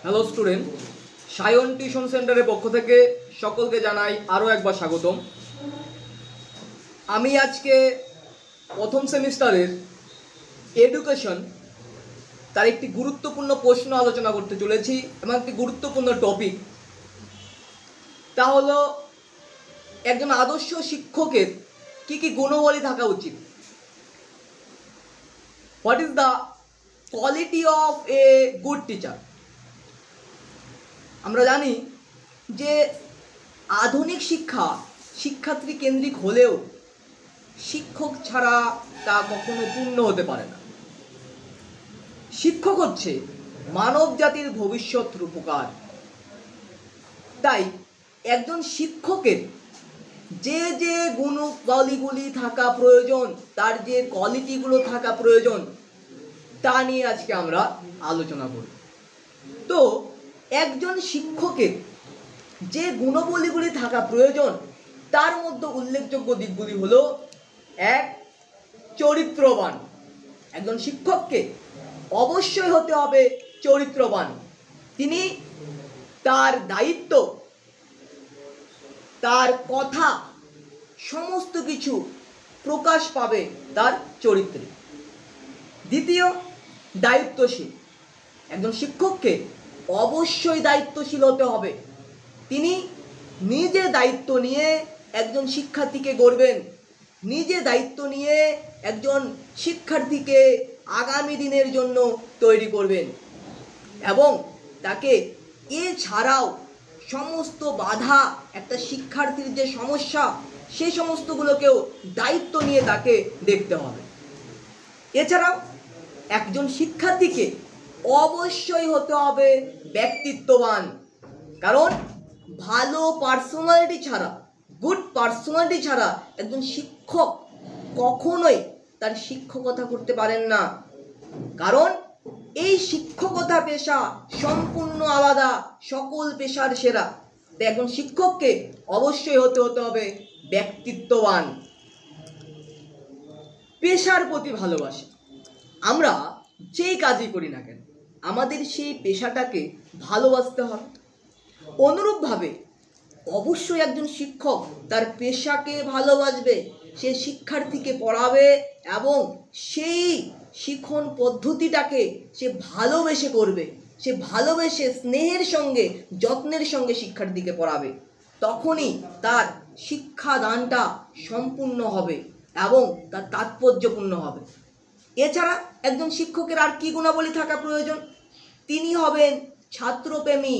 Hello student, Sayan tuition সেন্টারের পক্ষ থেকে সকলকে জানাই আরও একবার স্বাগতম। আমি আজকে প্রথম সেমিস্টারের এডুকেশন তার একটি গুরুত্বপূর্ণ প্রশ্ন আলোচনা করতে চলেছি এবং একটি গুরুত্বপূর্ণ টপিক, তা হলো একজন আদর্শ শিক্ষকের কী কী গুণাবলী থাকা উচিত। What is the quality of a good teacher. আমরা জানি যে আধুনিক শিক্ষা শিক্ষার্থী কেন্দ্রিক হলেও শিক্ষক ছাড়া তা কখনো পূর্ণ হতে পারে না। শিক্ষক হচ্ছে মানব জাতির ভবিষ্যৎ রূপকার। তাই একজন শিক্ষকের যে যে গুণাবলীগুলি থাকা প্রয়োজন, তার যে কোয়ালিটিগুলো থাকা প্রয়োজন, তা নিয়ে আজকে আমরা আলোচনা করব। তো একজন শিক্ষকের যে গুণাবলীগুলি থাকা প্রয়োজন, তার মধ্যে উল্লেখযোগ্য দিকগুলি হলো: এক, চরিত্রবান। একজন শিক্ষককে অবশ্যই হতে হবে চরিত্রবান। তিনি তার দায়িত্ব, তার কথা, সমস্ত কিছু প্রকাশ পাবে তার চরিত্রে। দ্বিতীয়, দায়িত্বশীল। একজন শিক্ষককে অবশ্যই দায়িত্বশীল হতে হবে। তিনি নিজে দায়িত্ব নিয়ে একজন শিক্ষার্থীকে গড়বেন, নিজে দায়িত্ব নিয়ে একজন শিক্ষার্থীকে আগামী দিনের জন্য তৈরি করবেন এবং তাকে এছাড়াও সমস্ত বাধা, একটা শিক্ষার্থীর যে সমস্যা, সেই সমস্তগুলোকেও দায়িত্ব নিয়ে তাকে দেখতে হবে। এছাড়াও একজন শিক্ষার্থীকে অবশ্যই হতে হবে ব্যক্তিত্ববান। কারণ ভালো পার্সোনালিটি ছাড়া, গুড পার্সোনালিটি ছাড়া একজন শিক্ষক কখনোই তার শিক্ষকতা করতে পারেন না। কারণ এই শিক্ষকতা পেশা সম্পূর্ণ আলাদা, সকল পেশার সেরা। তাই একজন শিক্ষককে অবশ্যই হতে হবে ব্যক্তিত্ববান। পেশার প্রতি ভালোবাসা। আমরা যেই কাজই করি না কেন, আমাদের সেই পেশাটাকে ভালোবাসতে হবে। অনুরূপভাবে অবশ্যই একজন শিক্ষক তার পেশাকে ভালোবাসবে, সে শিক্ষার্থীকে পড়াবে এবং সেই শিক্ষণ পদ্ধতিটাকে সে ভালোবেসে করবে। সে ভালোবেসে স্নেহের সঙ্গে, যত্নের সঙ্গে শিক্ষার্থীকে পড়াবে। তখনই তার শিক্ষাদানটা সম্পূর্ণ হবে এবং তার তাৎপর্যপূর্ণ হবে। এছাড়া একজন শিক্ষকের আর কি গুণাবলী থাকা প্রয়োজন? তিনি হবেন ছাত্রপ্রেমী।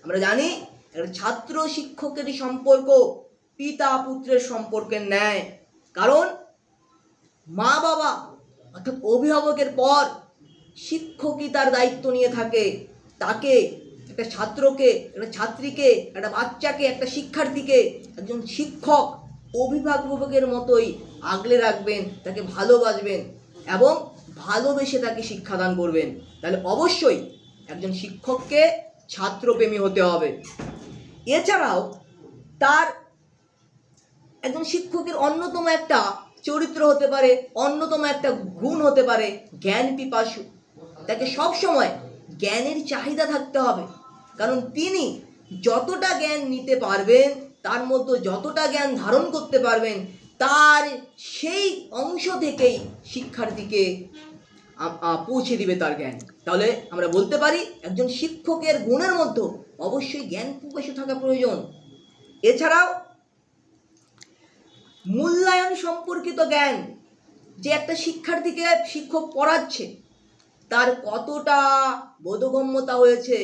আমরা জানি ছাত্র শিক্ষকের সম্পর্ক পিতা পুত্রের সম্পর্কের ন্যায়। কারণ মা বাবা অর্থাৎ অভিভাবকের পর শিক্ষকই তার দায়িত্ব নিয়ে থাকে। তাকে, একটা ছাত্রকে, একটা ছাত্রীকে, একটা বাচ্চাকে, একটা শিক্ষার্থীকে একজন শিক্ষক অভিভাবকের মতোই আগলে রাখবেন, তাকে ভালোবাসবেন এবং ভালোবেসে তাকে শিক্ষাদান করবেন। তাহলে অবশ্যই একজন শিক্ষককে ছাত্রপ্রেমী হতে হবে। এছাড়াও তার একজন শিক্ষকের অন্যতম একটা চরিত্র হতে পারে, অন্যতম একটা গুণ হতে পারে জ্ঞান পিপাসু। তাকে সবসময় জ্ঞানের চাহিদা থাকতে হবে। কারণ তিনি যতটা জ্ঞান নিতে পারবেন, তার মধ্যে যতটা জ্ঞান ধারণ করতে পারবেন, তার সেই অংশ থেকেই শিক্ষার্থীকে পৌঁছে দিবে তার জ্ঞান। তাহলে আমরা বলতে পারি একজন শিক্ষকের গুণের মধ্যে অবশ্যই জ্ঞান পিপাসু থাকা প্রয়োজন। এছাড়াও মূল্যায়ন সম্পর্কিত জ্ঞান, যে একটা শিক্ষার্থীকে শিক্ষক পড়াচ্ছে তার কতটা বোধগম্যতা হয়েছে,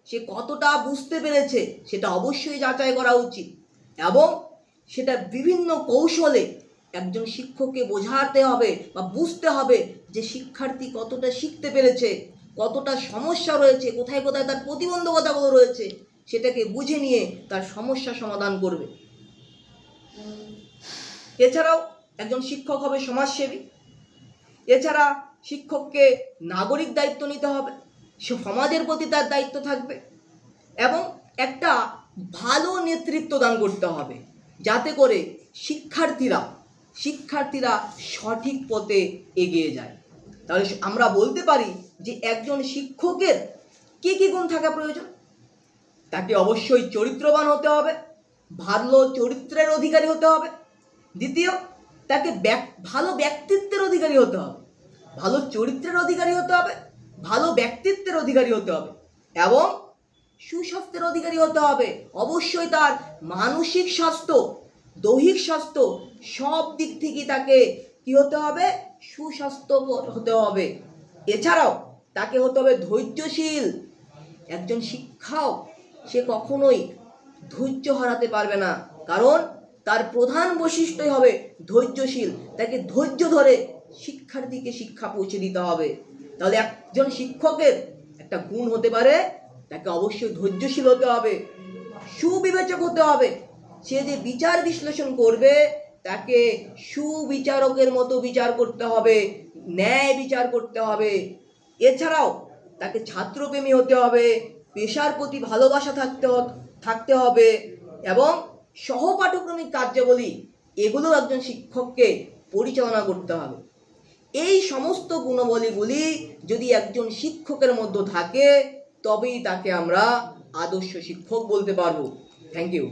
সে কতটা বুঝতে পেরেছে, সেটা অবশ্যই যাচাই করা উচিত এবং সেটা বিভিন্ন কৌশলে একজন শিক্ষককে বোঝাতে হবে বা বুঝতে হবে যে শিক্ষার্থী কতটা শিখতে পেরেছে, কতটা সমস্যা রয়েছে, কোথায় কোথায় তার প্রতিবন্ধকতাগুলো রয়েছে, সেটাকে বুঝে নিয়ে তার সমস্যা সমাধান করবে। এছাড়াও একজন শিক্ষক হবে সমাজসেবী। এছাড়া শিক্ষককে নাগরিক দায়িত্ব নিতে হবে, সমাজের প্রতি তার দায়িত্ব থাকবে এবং একটা ভালো নেতৃত্ব দান করতে হবে, যাতে করে শিক্ষার্থীরা সঠিক পথে এগিয়ে যায়। তাহলে আমরা বলতে পারি যে একজন শিক্ষকের কি কি গুণ থাকা প্রয়োজন? তাকে অবশ্যই চরিত্রবান হতে হবে, ভালো চরিত্রের অধিকারী হতে হবে। দ্বিতীয়, তাকে ভালো ব্যক্তিত্বের অধিকারী হতে হবে, ভালো চরিত্রের অধিকারী হতে হবে, ভালো ব্যক্তিত্বের অধিকারী হতে হবে এবং সুস্বাস্থ্যের অধিকারী হতে হবে। অবশ্যই তার মানসিক স্বাস্থ্য, দৈহিক স্বাস্থ্য সব দিক থেকে তাকে কি হতে হবে? সুস্বাস্থ্য হতে হবে। এছাড়াও তাকে হতে হবে ধৈর্যশীল। একজন শিক্ষক সে কখনোই ধৈর্য হারাতে পারবে না, কারণ তার প্রধান বৈশিষ্ট্যই হবে ধৈর্যশীল। তাকে ধৈর্য ধরে শিক্ষার্থীকে শিক্ষা পৌঁছে দিতে হবে। তাহলে একজন শিক্ষকের একটা গুণ হতে পারে, তাকে অবশ্যই ধৈর্যশীল হতে হবে, সুবিবেচক হতে হবে। সে যে বিচার বিশ্লেষণ করবে তাকে সুবিচারকের মতো বিচার করতে হবে, ন্যায় বিচার করতে হবে। এছাড়াও তাকে ছাত্রপ্রেমী হতে হবে, পেশার প্রতি ভালোবাসা থাকতে হবে এবং সহপাঠক্রমিক কার্যাবলী এগুলো একজন শিক্ষককে পরিচালনা করতে হবে। এই সমস্ত গুণাবলীগুলি যদি একজন শিক্ষকের মধ্যে থাকে তবেই তাকে আমরা আদর্শ শিক্ষক বলতে পারবো। Thank you.